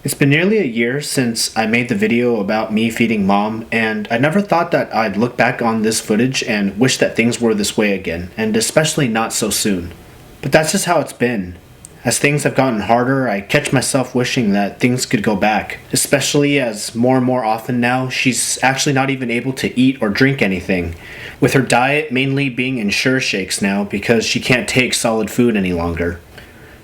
It's been nearly a year since I made the video about me feeding mom, and I never thought that I'd look back on this footage and wish that things were this way again, and especially not so soon. But that's just how it's been. As things have gotten harder, I catch myself wishing that things could go back, especially as more and more often now, she's actually not even able to eat or drink anything, with her diet mainly being Ensure shakes now because she can't take solid food any longer.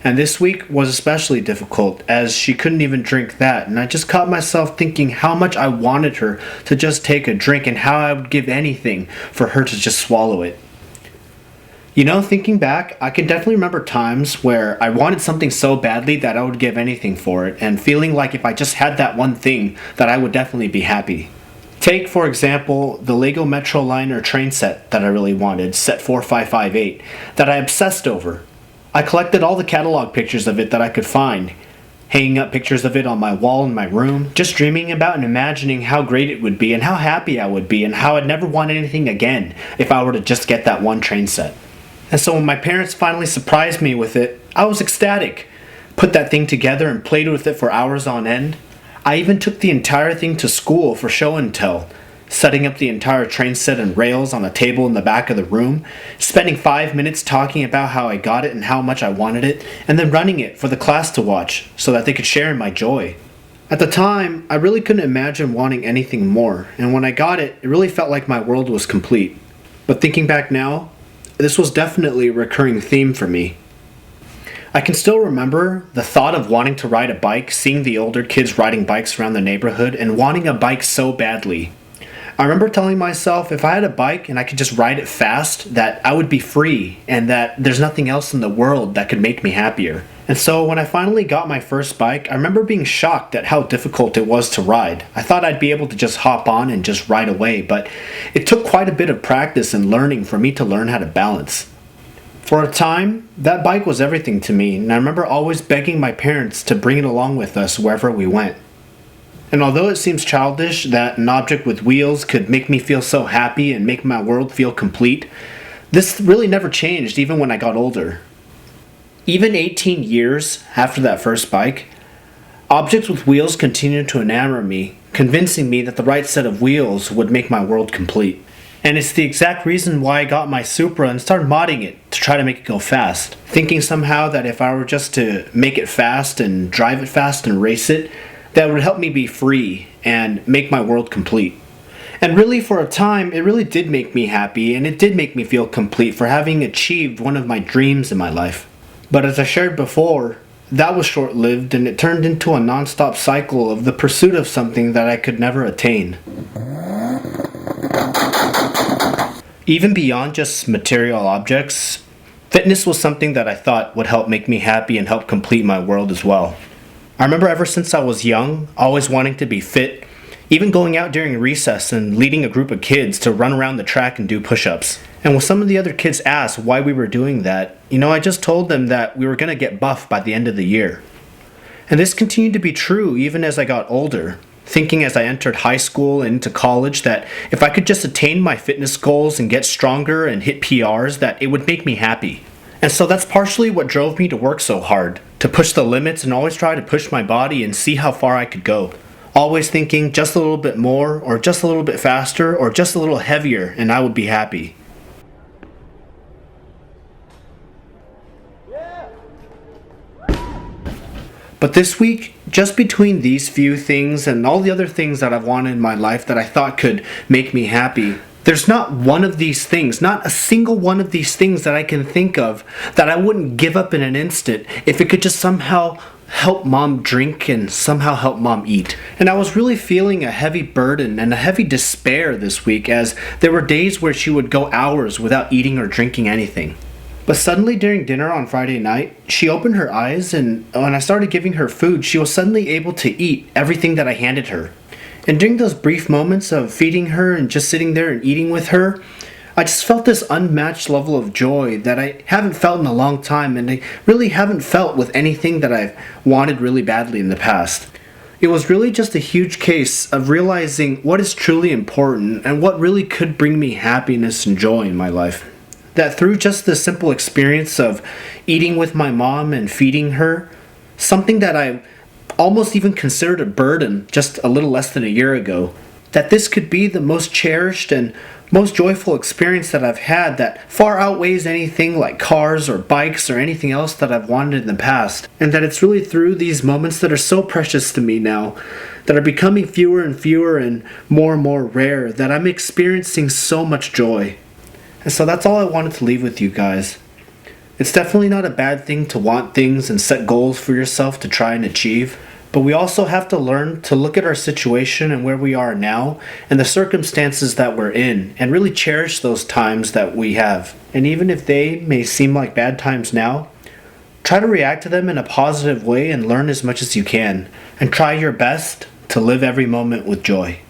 And this week was especially difficult as she couldn't even drink that, and I just caught myself thinking how much I wanted her to just take a drink and how I would give anything for her to just swallow it. You know, thinking back, I can definitely remember times where I wanted something so badly that I would give anything for it, and feeling like if I just had that one thing, that I would definitely be happy. Take, for example, the Lego Metroliner train set that I really wanted, set 4558, that I obsessed over. I collected all the catalog pictures of it that I could find, hanging up pictures of it on my wall in my room, just dreaming about and imagining how great it would be and how happy I would be and how I'd never want anything again if I were to just get that one train set. And so when my parents finally surprised me with it, I was ecstatic. Put that thing together and played with it for hours on end. I even took the entire thing to school for show and tell, setting up the entire train set and rails on a table in the back of the room, spending 5 minutes talking about how I got it and how much I wanted it, and then running it for the class to watch so that they could share in my joy. At the time, I really couldn't imagine wanting anything more, and when I got it, it really felt like my world was complete. But thinking back now, this was definitely a recurring theme for me. I can still remember the thought of wanting to ride a bike, seeing the older kids riding bikes around the neighborhood, and wanting a bike so badly. I remember telling myself if I had a bike and I could just ride it fast, that I would be free and that there's nothing else in the world that could make me happier. And so when I finally got my first bike, I remember being shocked at how difficult it was to ride. I thought I'd be able to just hop on and just ride away, but it took quite a bit of practice and learning for me to learn how to balance. For a time, that bike was everything to me, and I remember always begging my parents to bring it along with us wherever we went. And although it seems childish that an object with wheels could make me feel so happy and make my world feel complete, this really never changed even when I got older. Even 18 years after that first bike, objects with wheels continued to enamor me, convincing me that the right set of wheels would make my world complete. And it's the exact reason why I got my Supra and started modding it to try to make it go fast, thinking somehow that if I were just to make it fast and drive it fast and race it, that would help me be free and make my world complete. And really for a time, it really did make me happy and it did make me feel complete for having achieved one of my dreams in my life. But as I shared before, that was short-lived and it turned into a non-stop cycle of the pursuit of something that I could never attain. Even beyond just material objects, fitness was something that I thought would help make me happy and help complete my world as well. I remember ever since I was young, always wanting to be fit, even going out during recess and leading a group of kids to run around the track and do push-ups. And when some of the other kids asked why we were doing that, I just told them that we were going to get buff by the end of the year. And this continued to be true even as I got older, thinking as I entered high school and into college that if I could just attain my fitness goals and get stronger and hit PRs, that it would make me happy. And so that's partially what drove me to work so hard, to push the limits and always try to push my body and see how far I could go. Always thinking just a little bit more, or just a little bit faster, or just a little heavier, and I would be happy. But this week, just between these few things and all the other things that I've wanted in my life that I thought could make me happy, there's not one of these things, not a single one of these things that I can think of that I wouldn't give up in an instant if it could just somehow help mom drink and somehow help mom eat. And I was really feeling a heavy burden and a heavy despair this week as there were days where she would go hours without eating or drinking anything. But suddenly during dinner on Friday night, she opened her eyes and when I started giving her food, she was suddenly able to eat everything that I handed her. And during those brief moments of feeding her and just sitting there and eating with her, I just felt this unmatched level of joy that I haven't felt in a long time, and I really haven't felt with anything that I've wanted really badly in the past. It was really just a huge case of realizing what is truly important and what really could bring me happiness and joy in my life. That through just the simple experience of eating with my mom and feeding her, something that I almost even considered a burden just a little less than a year ago. That this could be the most cherished and most joyful experience that I've had that far outweighs anything like cars or bikes or anything else that I've wanted in the past. And that it's really through these moments that are so precious to me now, that are becoming fewer and fewer and more rare, that I'm experiencing so much joy. And so that's all I wanted to leave with you guys. It's definitely not a bad thing to want things and set goals for yourself to try and achieve. But we also have to learn to look at our situation and where we are now and the circumstances that we're in and really cherish those times that we have. And even if they may seem like bad times now, try to react to them in a positive way and learn as much as you can. And try your best to live every moment with joy.